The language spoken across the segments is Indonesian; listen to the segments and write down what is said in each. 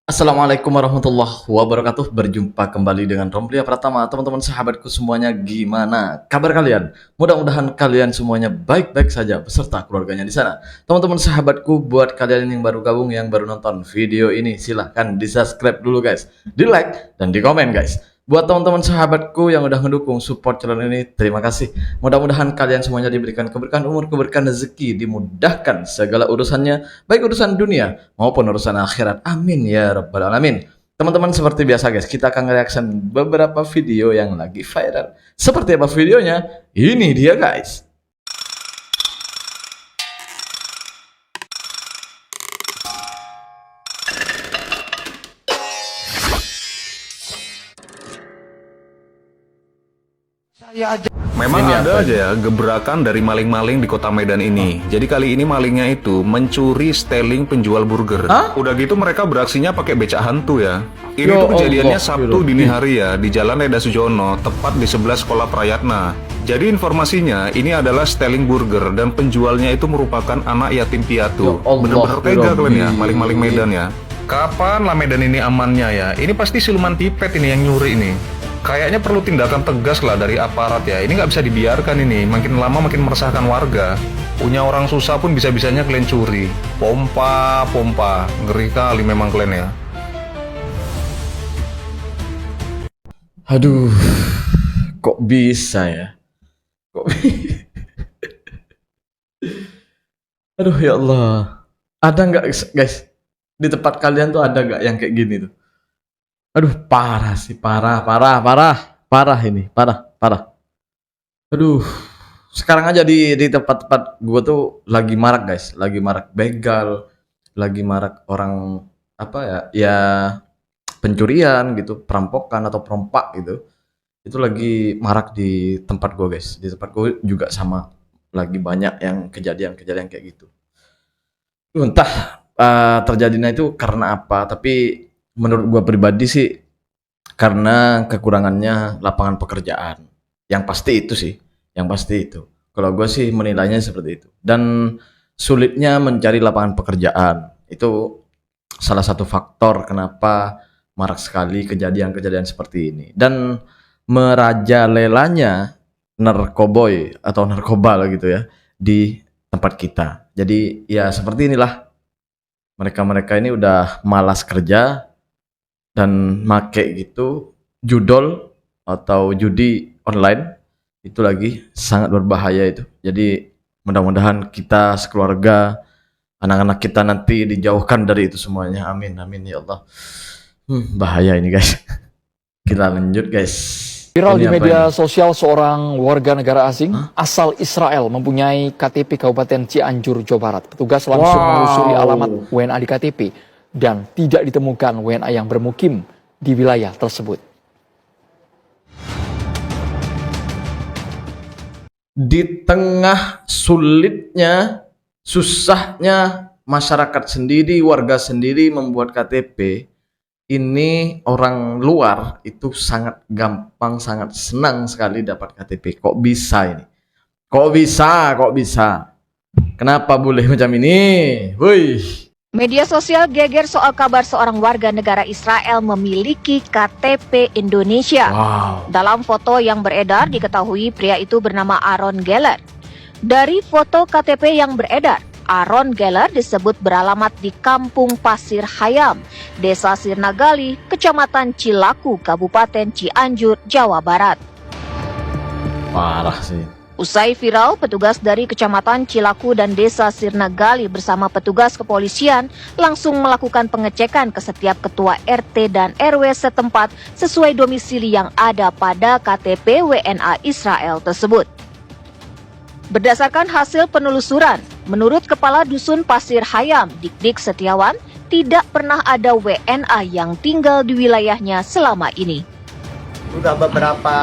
Assalamualaikum warahmatullahi wabarakatuh. Berjumpa kembali dengan Romplia Pratama. Teman-teman sahabatku semuanya, gimana kabar kalian? Mudah-mudahan kalian semuanya baik-baik saja beserta keluarganya di sana. Teman-teman sahabatku, buat kalian yang baru gabung, yang baru nonton video ini, silahkan di-subscribe dulu guys, di-like dan di-komen guys. Buat teman-teman sahabatku yang udah ngedukung support channel ini, terima kasih. Mudah-mudahan kalian semuanya diberikan keberkahan umur, keberkahan rezeki, dimudahkan segala urusannya, baik urusan dunia maupun urusan akhirat. Amin ya rabbal alamin. Teman-teman, seperti biasa guys, kita akan reaction beberapa video yang lagi viral. Seperti apa videonya? Ini dia guys. Memang Ini ada apa aja ya gebrakan dari maling-maling di kota Medan ini. Jadi kali ini malingnya itu mencuri stealing penjual burger. Hah? Udah gitu mereka beraksinya pakai becak hantu ya. Ini Ya tuh kejadiannya Allah, Sabtu dini hari ya di Jalan Reda Sujono, tepat di sebelah sekolah Prayatna. Jadi informasinya ini adalah stealing burger dan penjualnya itu merupakan anak yatim piatu. Ya Allah, Bener-bener tega Rabbi. kalian ya, maling-maling Medan ya. Kapan lah Medan ini amannya ya? Ini pasti siluman tipet ini yang nyuri ini. Kayaknya perlu tindakan tegas lah dari aparat ya. Ini nggak bisa dibiarkan ini. Makin lama makin meresahkan warga. Punya orang susah pun bisa-bisanya kalian curi. Pompa, pompa. Ngeri kali memang kalian ya. Aduh, kok bisa ya? Kok Aduh ya Allah. Ada nggak guys? Di tempat kalian tuh ada nggak yang kayak gini tuh? Aduh, parah sih, parah ini, parah. Aduh, sekarang aja di tempat-tempat gue tuh lagi marak guys, lagi marak begal, lagi marak orang apa ya, ya pencurian gitu, perampokan atau perompak gitu. Itu lagi marak di tempat gue guys, di tempat gue juga sama, lagi banyak yang kejadian-kejadian kayak gitu. Entah terjadinya itu karena apa, tapi menurut gue pribadi sih karena kekurangannya lapangan pekerjaan. Yang pasti itu sih, yang pasti itu. Kalau gue sih menilainya seperti itu. Dan sulitnya mencari lapangan pekerjaan itu salah satu faktor kenapa marak sekali kejadian-kejadian seperti ini. Dan merajalelanya narkoboy atau narkoba lah gitu ya di tempat kita. Jadi ya seperti inilah, mereka-mereka ini udah malas kerja dan make gitu judol atau judi online. Itu lagi sangat berbahaya itu. Jadi mudah-mudahan kita sekeluarga, anak-anak kita nanti dijauhkan dari itu semuanya. Amin amin ya Allah. Bahaya ini guys. Kita lanjut guys. Viral Ini di apa media ini? sosial, seorang warga negara asing asal Israel mempunyai KTP Kabupaten Cianjur, Jawa Barat. Petugas langsung menelusuri alamat WNA di KTP dan tidak ditemukan WNA yang bermukim di wilayah tersebut. Di tengah sulitnya, susahnya masyarakat sendiri, warga sendiri membuat KTP, ini orang luar itu sangat gampang, sangat senang sekali dapat KTP. Kok bisa ini? Kok bisa? Kenapa boleh macam ini? Wih. Media sosial geger soal kabar seorang warga negara Israel memiliki KTP Indonesia. Wow. Dalam foto yang beredar diketahui pria itu bernama Aaron Geller. Dari foto KTP yang beredar, Aaron Geller disebut beralamat di Kampung Pasir Hayam, Desa Sirnagali, Kecamatan Cilaku, Kabupaten Cianjur, Jawa Barat. Parah sih. Usai viral, petugas dari Kecamatan Cilaku dan Desa Sirnagali bersama petugas kepolisian langsung melakukan pengecekan ke setiap ketua RT dan RW setempat sesuai domisili yang ada pada KTP WNA Israel tersebut. Berdasarkan hasil penelusuran, menurut Kepala Dusun Pasir Hayam, Dik-Dik Setiawan, tidak pernah ada WNA yang tinggal di wilayahnya selama ini. Udah beberapa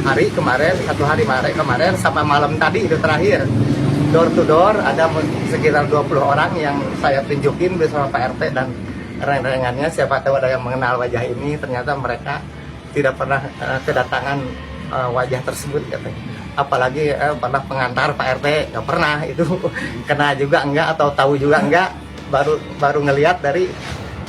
hari kemarin, satu hari kemarin sampai malam tadi itu terakhir, door to door ada sekitar 20 orang yang saya tunjukin bersama Pak RT dan rekan-rekannya. Siapa tahu ada yang mengenal wajah ini, ternyata mereka tidak pernah kedatangan wajah tersebut katanya. Apalagi pernah pengantar Pak RT, nggak pernah itu. Kena juga enggak atau tahu juga enggak, baru ngelihat dari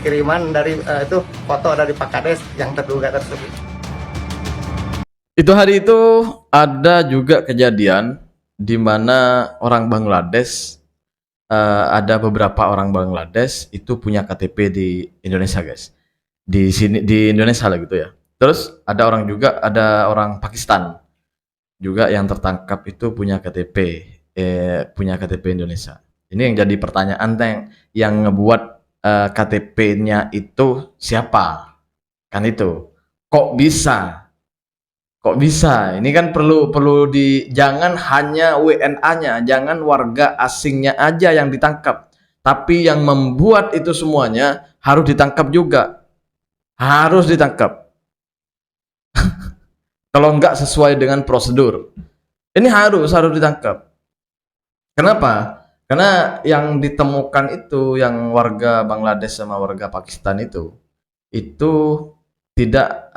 kiriman dari itu foto dari Pak Kades yang terduga tersebut. Itu hari itu ada juga kejadian di mana orang Bangladesh, ada beberapa orang Bangladesh itu punya KTP di Indonesia, guys. Di sini di Indonesia lah gitu ya. Terus ada orang Pakistan juga yang tertangkap itu punya KTP Indonesia. Ini yang jadi pertanyaan yang ngebuat KTP-nya itu siapa? Kan itu. Kok bisa? Kok bisa? Ini kan perlu jangan hanya WNA-nya, jangan warga asingnya aja yang ditangkap. Tapi yang membuat itu semuanya harus ditangkap juga. Harus ditangkap. Kalau enggak sesuai dengan prosedur. Ini harus ditangkap. Kenapa? Karena yang ditemukan itu, yang warga Bangladesh sama warga Pakistan itu tidak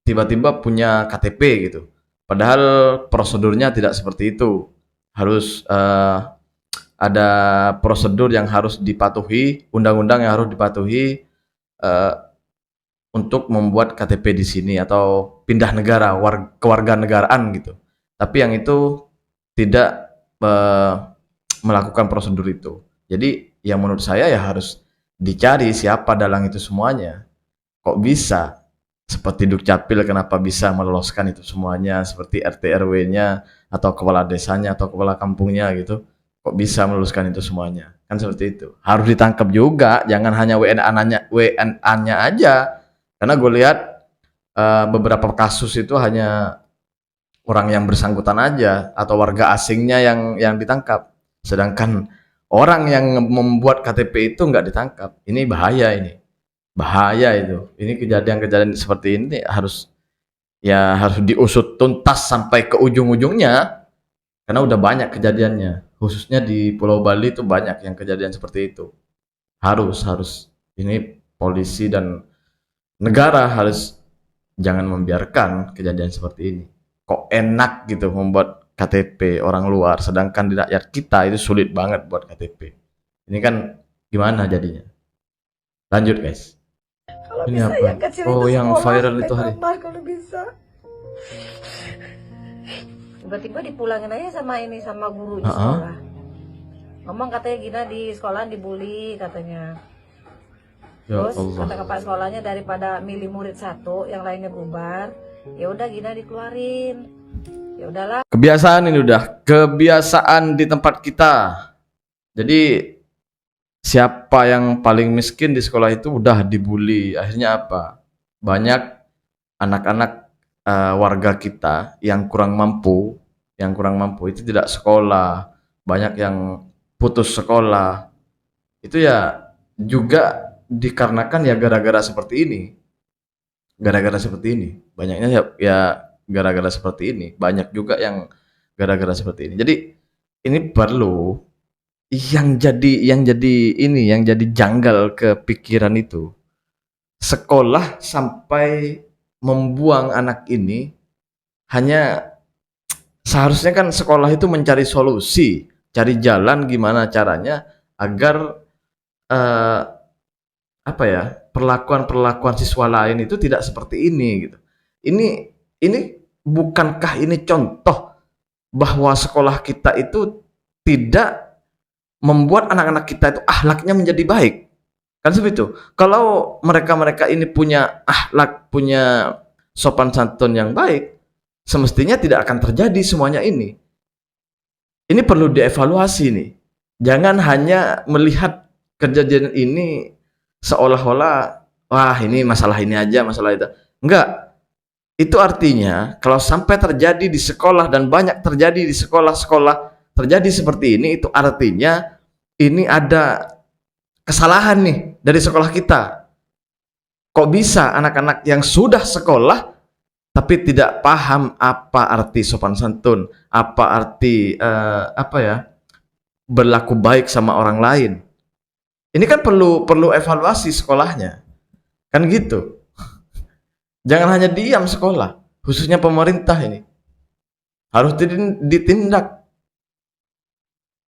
tiba-tiba punya KTP gitu. Padahal prosedurnya tidak seperti itu. Harus ada prosedur yang harus dipatuhi, undang-undang yang harus dipatuhi untuk membuat KTP di sini atau pindah negara, kewarganegaraan gitu. Tapi yang itu tidak melakukan prosedur itu. Jadi yang menurut saya ya harus dicari siapa dalang itu semuanya. Kok bisa? Seperti Dukcapil kenapa bisa meloloskan itu semuanya, seperti RT RW-nya atau kepala desanya atau kepala kampungnya gitu. Kok bisa meloloskan itu semuanya? Kan seperti itu. Harus ditangkap juga, jangan hanya WNA-nya aja. Karena gue lihat beberapa kasus itu hanya orang yang bersangkutan aja atau warga asingnya yang ditangkap. Sedangkan orang yang membuat KTP itu nggak ditangkap. Ini bahaya ini. Bahaya itu. Ini kejadian-kejadian seperti ini harus diusut tuntas sampai ke ujung-ujungnya. Karena udah banyak kejadiannya. Khususnya di Pulau Bali itu banyak yang kejadian seperti itu. Harus ini polisi dan negara harus jangan membiarkan kejadian seperti ini. Kok enak gitu membuat KTP orang luar, sedangkan di rakyat kita itu sulit banget buat KTP. Ini kan gimana jadinya? Lanjut guys. Kalau Ini bisa apa? yang kecil Oh, itu yang sekolah viral sampai itu hari. tamat kalau bisa. Tiba-tiba dipulangin aja sama guru di sekolah. Ngomong katanya Gina di sekolah dibully katanya. Ya Terus Allah. kata kepala sekolahnya daripada milih murid satu, yang lainnya bubar, ya udah Gina dikeluarin. Ya udahlah. Kebiasaan ini udah kebiasaan di tempat kita. Jadi siapa yang paling miskin di sekolah itu udah dibully. Akhirnya apa? Banyak anak-anak warga kita yang kurang mampu itu tidak sekolah. Banyak yang putus sekolah. Itu ya juga dikarenakan ya gara-gara seperti ini. Gara-gara seperti ini. Banyaknya ya gara-gara seperti ini. Banyak juga yang gara-gara seperti ini. Jadi ini perlu yang jadi janggal ke pikiran itu. Sekolah sampai membuang anak ini hanya seharusnya kan sekolah itu mencari solusi, cari jalan gimana caranya agar perlakuan siswa lain itu tidak seperti ini gitu. Ini bukankah ini contoh bahwa sekolah kita itu tidak membuat anak-anak kita itu akhlaknya menjadi baik. Kan seperti itu. Kalau mereka ini punya akhlak, punya sopan santun yang baik, semestinya tidak akan terjadi semuanya ini. Ini perlu dievaluasi nih. Jangan hanya melihat kejadian ini seolah-olah wah ini masalah ini aja, masalah itu. Enggak. Itu artinya kalau sampai terjadi di sekolah dan banyak terjadi di sekolah-sekolah terjadi seperti ini, itu artinya ini ada kesalahan nih dari sekolah kita. Kok bisa anak-anak yang sudah sekolah tapi tidak paham apa arti sopan santun, apa arti berlaku baik sama orang lain. Ini kan perlu evaluasi sekolahnya. Kan gitu. Jangan hanya diam sekolah, khususnya pemerintah ini. Harus ditindak.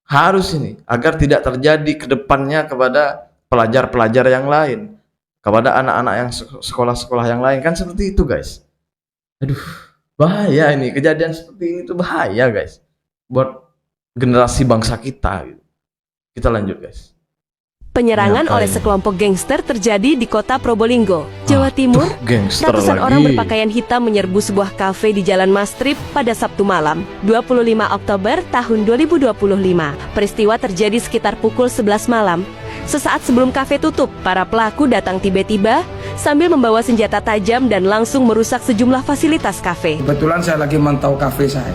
Harus ini agar tidak terjadi ke depannya kepada pelajar-pelajar yang lain, kepada anak-anak yang sekolah-sekolah yang lain, kan seperti itu guys. Aduh, bahaya ini, kejadian seperti ini tuh bahaya guys buat generasi bangsa kita gitu. Kita lanjut guys. Penyerangan Nyata oleh ini. sekelompok gangster terjadi di kota Probolinggo, Jawa Timur. Gangster Ratusan lagi. orang berpakaian hitam menyerbu sebuah kafe di Jalan Mastrip pada Sabtu malam, 25 Oktober tahun 2025. Peristiwa terjadi sekitar pukul 11 malam. Sesaat sebelum kafe tutup, para pelaku datang tiba-tiba sambil membawa senjata tajam dan langsung merusak sejumlah fasilitas kafe. Kebetulan saya lagi mantau kafe saya.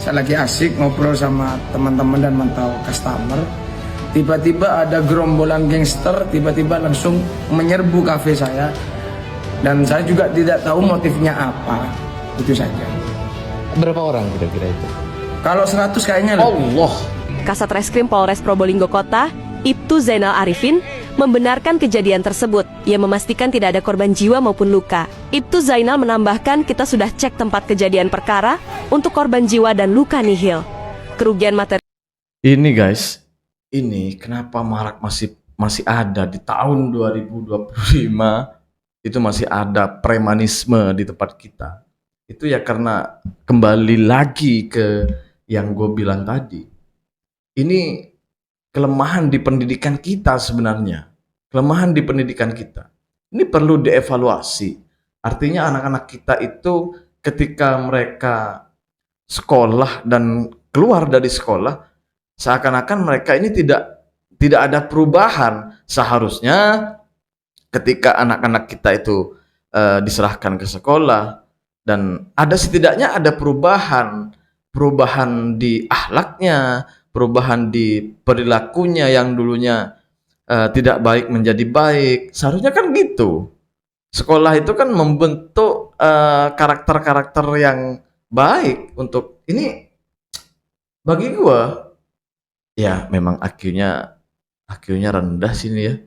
Saya lagi asik ngobrol sama teman-teman dan mantau customer. Tiba-tiba ada gerombolan gangster, tiba-tiba langsung menyerbu kafe saya. Dan saya juga tidak tahu motifnya apa. Itu saja. Berapa orang kira-kira itu? Kalau 100 kayaknya lebih. Allah. Kasat Reskrim Polres Probolinggo Kota, Ibtu Zainal Arifin, membenarkan kejadian tersebut. Ia memastikan tidak ada korban jiwa maupun luka. Ibtu Zainal menambahkan kita sudah cek tempat kejadian perkara untuk korban jiwa dan luka nihil. Kerugian materi Ini guys, ini kenapa marak masih ada di tahun 2025, itu masih ada premanisme di tempat kita. Itu ya karena kembali lagi ke yang gue bilang tadi. Ini kelemahan di pendidikan kita sebenarnya. Kelemahan di pendidikan kita. Ini perlu dievaluasi. Artinya anak-anak kita itu ketika mereka sekolah dan keluar dari sekolah, seakan-akan mereka ini tidak ada perubahan. Seharusnya ketika anak-anak kita itu diserahkan ke sekolah dan setidaknya ada perubahan di akhlaknya, perubahan di perilakunya yang dulunya tidak baik menjadi baik. Seharusnya kan gitu. Sekolah itu kan membentuk karakter-karakter yang baik untuk ini. Bagi gua ya memang IQ-nya rendah sini ya.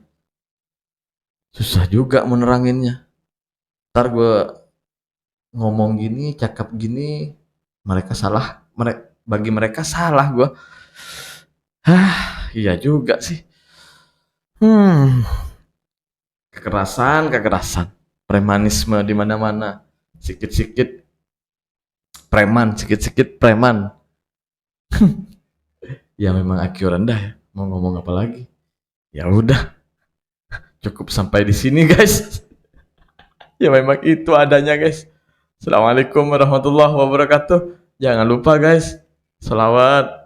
Susah juga meneranginnya. Ntar gue ngomong gini, cakap gini, mereka salah. Bagi mereka salah gue. Iya juga sih. Kekerasan. Premanisme di mana-mana. Sikit-sikit preman. Ya memang IQ rendah ya. Mau ngomong apa lagi? Ya udah. Cukup sampai di sini guys. Ya memang itu adanya guys. Assalamualaikum warahmatullahi wabarakatuh. Jangan lupa guys, sholawat.